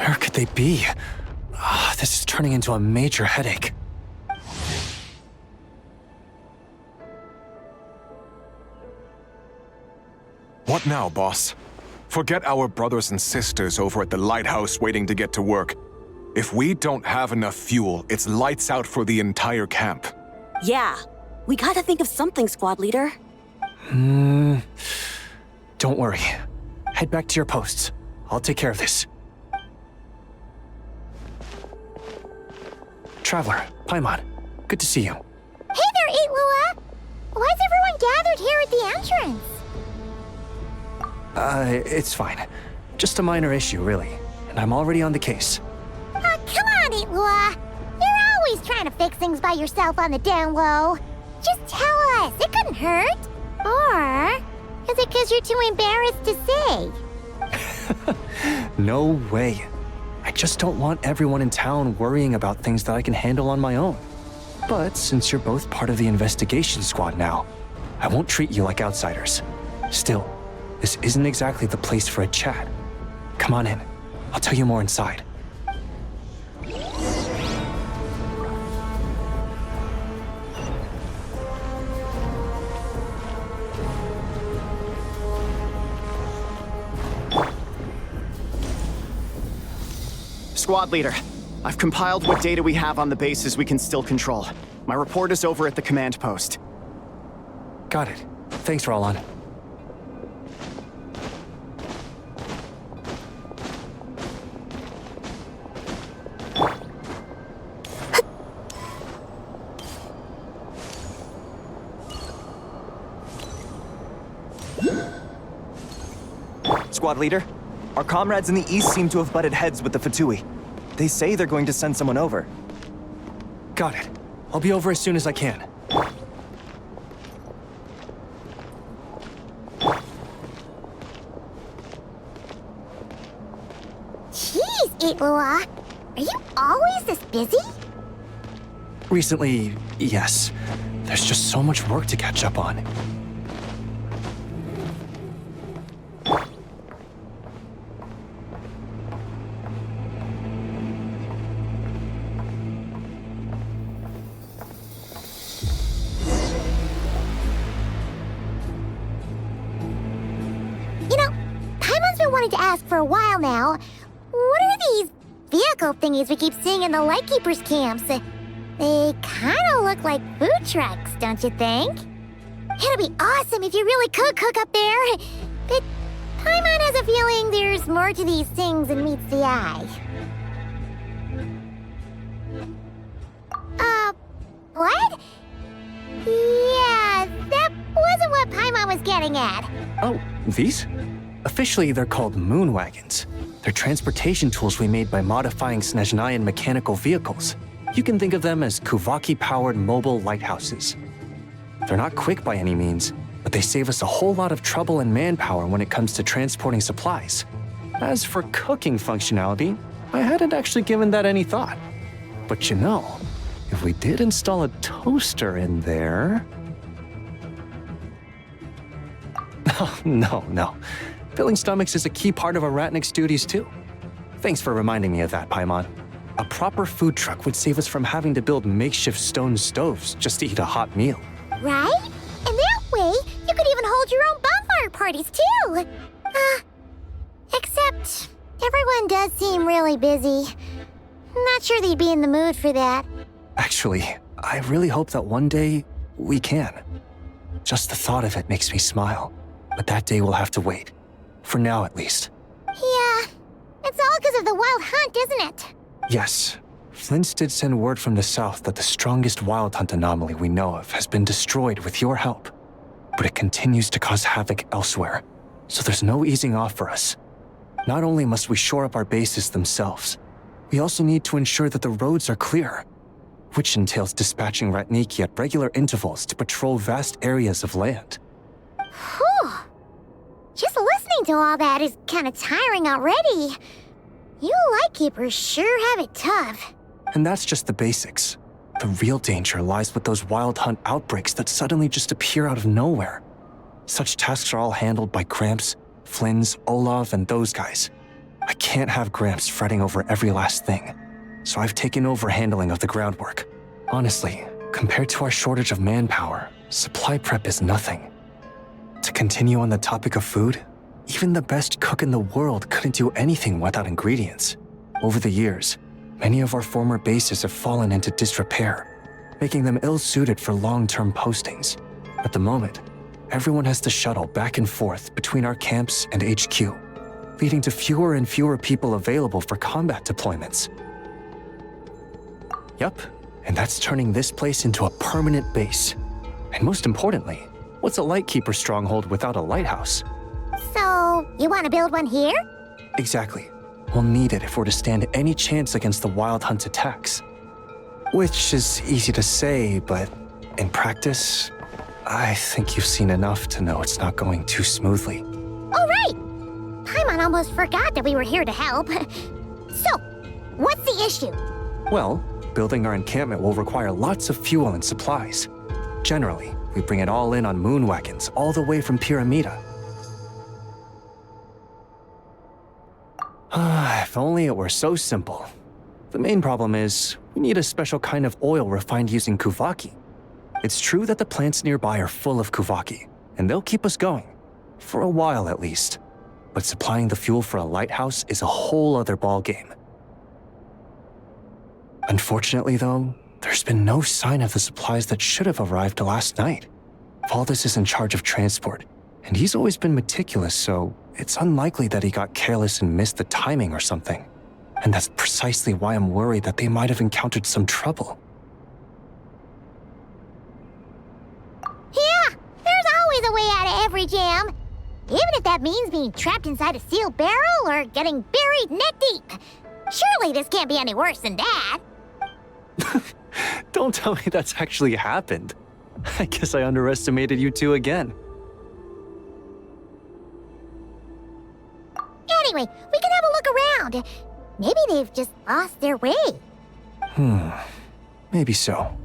Where could they be? This is turning into a major headache. What now, boss? Forget our brothers and sisters over at the lighthouse waiting to get to work. If we don't have enough fuel, it's lights out for the entire camp. Yeah, we gotta think of something, squad leader. Don't worry. Head back to your posts. I'll take care of this. Traveler, Paimon, good to see you. Hey there, illuga! Why is everyone gathered here at the entrance? It's fine. Just a minor issue, really. And I'm already on the case. Come on, illuga! You're always trying to fix things by yourself on the down low. Just tell us, it couldn't hurt. Or is it because you're too embarrassed to say? No way. I just don't want everyone in town worrying about things that I can handle on my own. But since you're both part of the investigation squad now, I won't treat you like outsiders. Still, this isn't exactly the place for a chat. Come on in. I'll tell you more inside. Squad leader, I've compiled what data we have on the bases we can still control. My report is over at the command post. Got it. Thanks, Roland. Squad leader, our comrades in the east seem to have butted heads with the Fatui. They say they're going to send someone over. Got it. I'll be over as soon as I can. Jeez, illuga! Are you always this busy? Recently, yes. There's just so much work to catch up on. Wanted to ask for a while now. What are these vehicle thingies we keep seeing in the Lightkeepers camps? They kind of look like food trucks, don't you think? It'd be awesome if you really could cook up there. But Paimon has a feeling there's more to these things than meets the eye. What? Yeah, that wasn't what Paimon was getting at. Oh, these? Officially, they're called moon wagons. They're transportation tools we made by modifying Snezhnayan mechanical vehicles. You can think of them as Kuvaki-powered mobile lighthouses. They're not quick by any means, but they save us a whole lot of trouble and manpower when it comes to transporting supplies. As for cooking functionality, I hadn't actually given that any thought. But you know, if we did install a toaster in there... No. Filling stomachs is a key part of a Ratnik's duties too. Thanks for reminding me of that, Paimon. A proper food truck would save us from having to build makeshift stone stoves just to eat a hot meal. Right? And that way, you could even hold your own bonfire parties too! Except, everyone does seem really busy. Not sure they'd be in the mood for that. Actually, I really hope that one day, we can. Just the thought of it makes me smile. But that day will have to wait. For now, at least. Yeah, it's all because of the wild hunt, isn't it? Yes. Flint's did send word from the south that the strongest wild hunt anomaly we know of has been destroyed with your help. But it continues to cause havoc elsewhere, so there's no easing off for us. Not only must we shore up our bases themselves, we also need to ensure that the roads are clear, which entails dispatching Ratniki at regular intervals to patrol vast areas of land. Whew. Just listening to all that is kind of tiring already. You Lightkeepers sure have it tough. And that's just the basics. The real danger lies with those wild hunt outbreaks that suddenly just appear out of nowhere. Such tasks are all handled by Gramps, Flynn's, Olav, and those guys. I can't have Gramps fretting over every last thing, so I've taken over handling of the groundwork. Honestly, compared to our shortage of manpower, supply prep is nothing. To continue on the topic of food, even the best cook in the world couldn't do anything without ingredients. Over the years, many of our former bases have fallen into disrepair, making them ill-suited for long-term postings. At the moment, everyone has to shuttle back and forth between our camps and HQ, leading to fewer and fewer people available for combat deployments. Yup, and that's turning this place into a permanent base. And most importantly, what's a Lightkeeper stronghold without a lighthouse? So, you want to build one here? Exactly. We'll need it if we're to stand any chance against the Wild Hunt's attacks. Which is easy to say, but in practice, I think you've seen enough to know it's not going too smoothly. Oh, right! Paimon almost forgot that we were here to help. So, what's the issue? Well, building our encampment will require lots of fuel and supplies. Generally, we bring it all in on moon wagons all the way from Pyramida. If only it were so simple. The main problem is, we need a special kind of oil refined using Kuvaki. It's true that the plants nearby are full of Kuvaki, and they'll keep us going. For a while at least. But supplying the fuel for a lighthouse is a whole other ballgame. Unfortunately though, there's been no sign of the supplies that should have arrived last night. Valdez is in charge of transport, and he's always been meticulous, so it's unlikely that he got careless and missed the timing or something. And that's precisely why I'm worried that they might have encountered some trouble. Yeah, there's always a way out of every jam. Even if that means being trapped inside a sealed barrel or getting buried neck deep. Surely this can't be any worse than that. Don't tell me that's actually happened. I guess I underestimated you two again. Anyway, we can have a look around. Maybe they've just lost their way. Maybe so.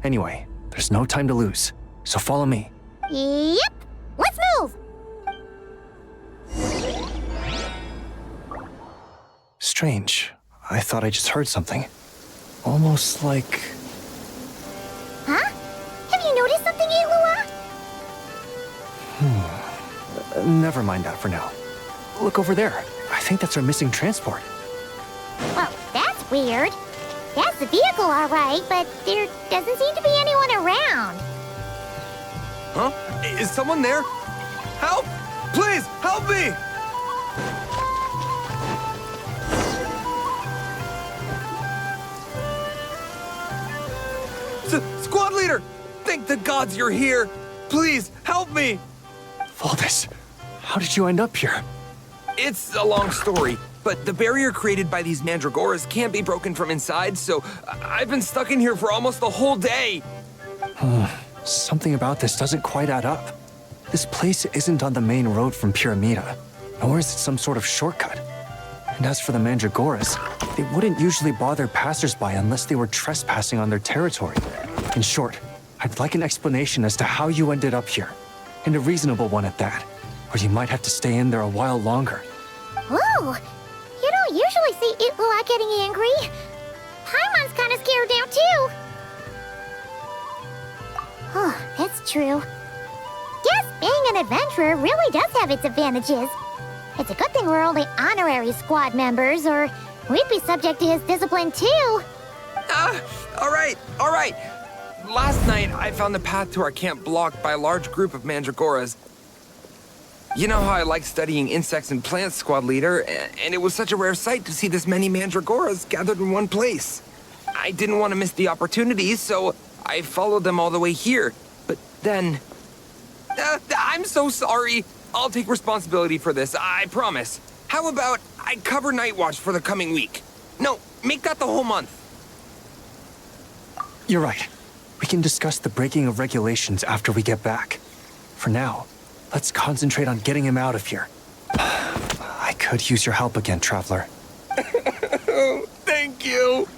Anyway, there's no time to lose, so follow me. Yep, let's move. Strange. I thought I just heard something. Almost like... Huh? Have you noticed something, Ilua? Never mind that for now. Look over there. I think that's our missing transport. Well, that's weird. That's the vehicle, all right, but there doesn't seem to be anyone around. Huh? Is someone there? Help! Please, help me! Squad leader! Thank the gods you're here! Please, help me! Valdez, how did you end up here? It's a long story, but the barrier created by these mandragoras can't be broken from inside, so I've been stuck in here for almost the whole day. Something about this doesn't quite add up. This place isn't on the main road from Pyramida, nor is it some sort of shortcut. And as for the mandragoras, they wouldn't usually bother passersby unless they were trespassing on their territory. In short, I'd like an explanation as to how you ended up here, and a reasonable one at that, or you might have to stay in there a while longer. Whoa! You don't usually see Ilua getting angry. Paimon's kind of scared now, too. Oh, that's true. Guess being an adventurer really does have its advantages. It's a good thing we're only honorary squad members, or we'd be subject to his discipline, too. All right. Last night, I found the path to our camp blocked by a large group of mandragoras. You know how I like studying insects and plants, squad leader, and it was such a rare sight to see this many mandragoras gathered in one place. I didn't want to miss the opportunity, so I followed them all the way here. But then... I'm so sorry. I'll take responsibility for this, I promise. How about I cover Night Watch for the coming week? No, make that the whole month. You're right. We can discuss the breaking of regulations after we get back. For now, let's concentrate on getting him out of here. I could use your help again, Traveler. Thank you.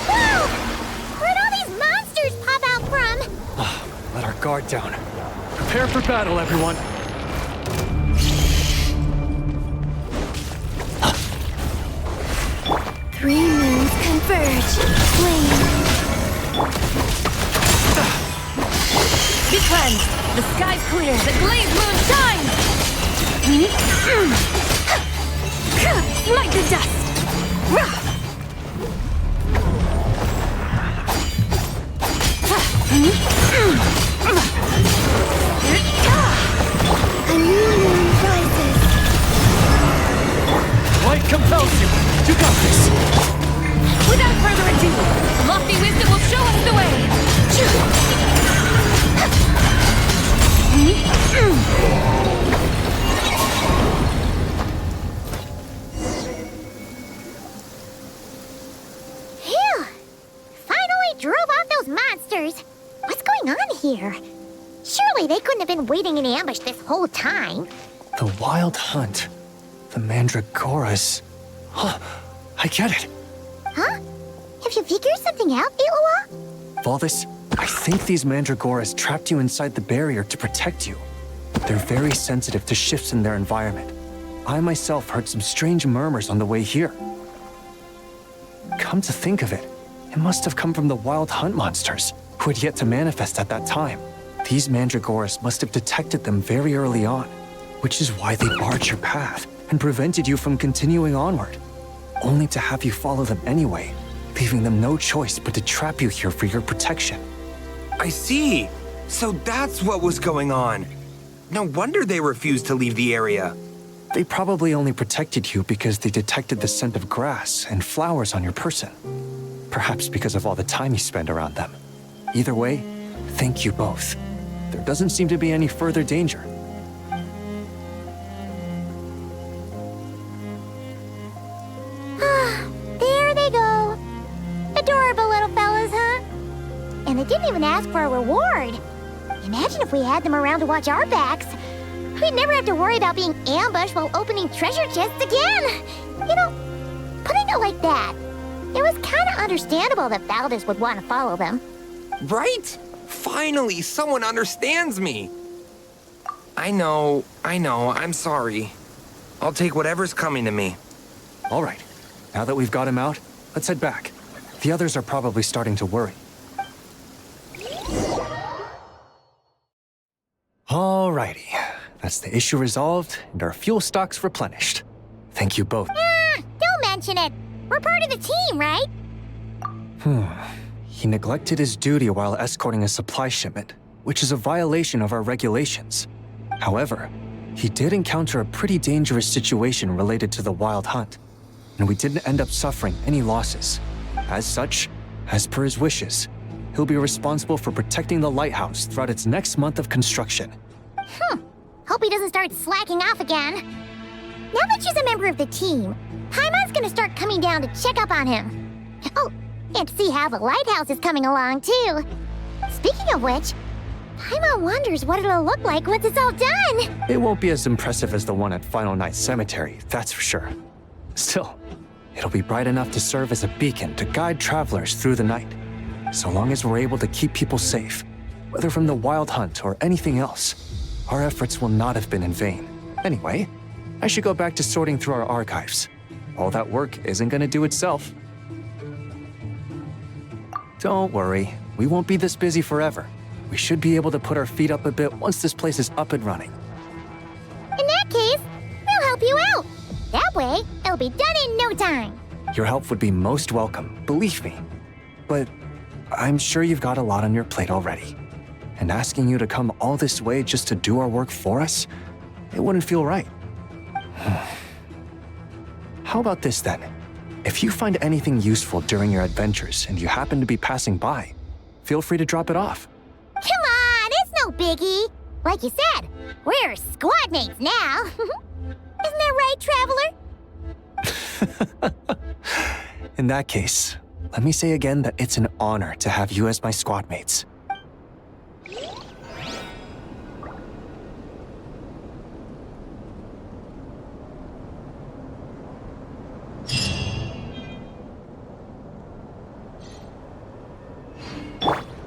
Whoa! Where'd all these monsters pop out from? Let our guard down. Prepare for battle, everyone. Three moons converge. Flame. Be cleansed! The sky's clear! The glazed moon shines! Smite the dust! A new moon rises. Light compels you. You got this. Without further ado, lofty wisdom will show us the way! Phew! Finally drove out those monsters. What's going on here? Surely they couldn't have been waiting in ambush this whole time. The Wild Hunt. The Mandragoras. Huh, I get it. Huh? Have you figured something out, Ilua? Valdis, I think these Mandragoras trapped you inside the barrier to protect you. They're very sensitive to shifts in their environment. I myself heard some strange murmurs on the way here. Come to think of it, it must have come from the Wild Hunt monsters, who had yet to manifest at that time. These Mandragoras must have detected them very early on, which is why they barred your path and prevented you from continuing onward, only to have you follow them anyway, leaving them no choice but to trap you here for your protection. I see. So that's what was going on. No wonder they refused to leave the area. They probably only protected you because they detected the scent of grass and flowers on your person. Perhaps because of all the time you spend around them. Either way, thank you both. There doesn't seem to be any further danger. There they go. Adorable little fellas, huh? And they didn't even ask for a reward. Imagine if we had them around to watch our backs. We'd never have to worry about being ambushed while opening treasure chests again. You know, putting it like that, it was kind of understandable that Valdis would want to follow them. Right? Finally, someone understands me. I know, I'm sorry. I'll take whatever's coming to me. All right, now that we've got him out, let's head back. The others are probably starting to worry. Alrighty, that's the issue resolved and our fuel stocks replenished. Thank you both. Don't mention it. We're part of the team, right? He neglected his duty while escorting a supply shipment, which is a violation of our regulations. However, he did encounter a pretty dangerous situation related to the Wild Hunt, and we didn't end up suffering any losses. As such, as per his wishes, he'll be responsible for protecting the lighthouse throughout its next month of construction. Hope he doesn't start slacking off again. Now that she's a member of the team, Paimon's gonna start coming down to check up on him. Oh, and to see how the lighthouse is coming along, too. Speaking of which, Paimon wonders what it'll look like once it's all done. It won't be as impressive as the one at Final Night Cemetery, that's for sure. Still, it'll be bright enough to serve as a beacon to guide travelers through the night. So long as we're able to keep people safe, whether from the Wild Hunt or anything else, our efforts will not have been in vain. Anyway, I should go back to sorting through our archives. All that work isn't gonna do itself. Don't worry, we won't be this busy forever. We should be able to put our feet up a bit once this place is up and running. In that case, we'll help you out. That way, it'll be done in no time. Your help would be most welcome, believe me. But I'm sure you've got a lot on your plate already. And asking you to come all this way just to do our work for us, it wouldn't feel right. How about this then? If you find anything useful during your adventures and you happen to be passing by, feel free to drop it off. Come on, it's no biggie. Like you said, we're squad mates now. Isn't that right, Traveler? In that case, let me say again that it's an honor to have you as my squad mates.